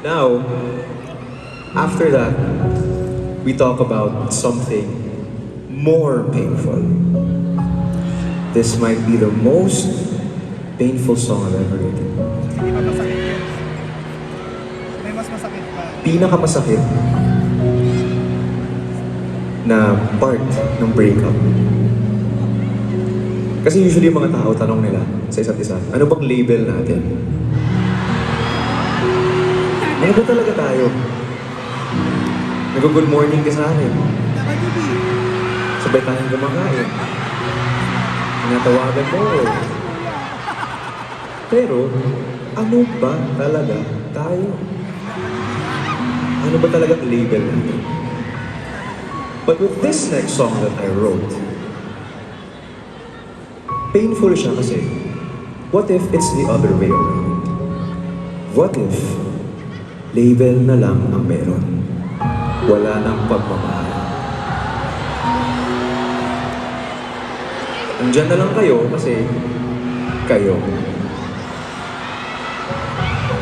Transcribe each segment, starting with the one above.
Now, after that, we talk about something more painful. This might be the most painful song I've ever written. Hindi ba masakit yun? May mas masakit pa. Pinakamasakit na part ng breakup. Kasi usually yung mga tao tanong nila sa isa't isa, ano bang label natin? Ano ba talaga tayo? Nag-good morning ka sa akin. Nakadibi. Sabay tayong kumakain. Tinatawagan mo. Pero, ano ba talaga tayo? Ano ba talaga ang label natin? But with this next song that I wrote, painful siya kasi, what if it's the other way around? What if label na lang ang meron? Wala nang pagmamahal. Andiyan na lang kayo kasi kayo.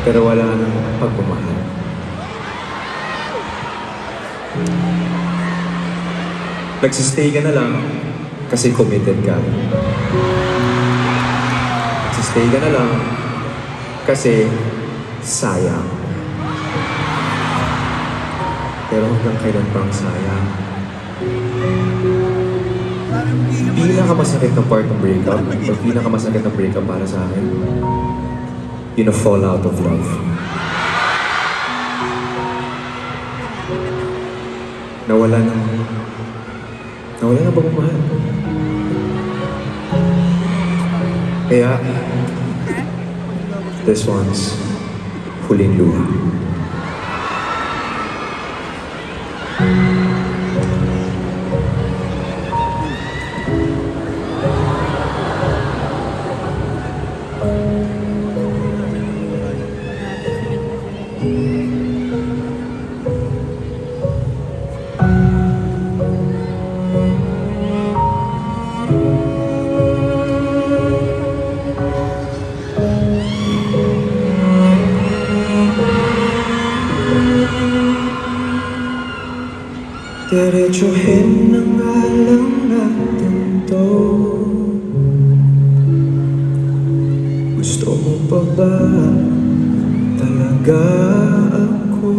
Pero wala nang pagmamahal. Nagsistay ka na lang kasi committed ka. Nagsistay ka na lang kasi sayang. Pero hanggang kailan pang sayang? Pinakamasakit na part ng breakup, o pinakamasakit na breakup para sa akin, yun a fall out of love. Nawala na pagmamahal. Kaya, this one's huling luha. Diretsuhin ang alam natin to. Gusto mo pa ba talaga ako?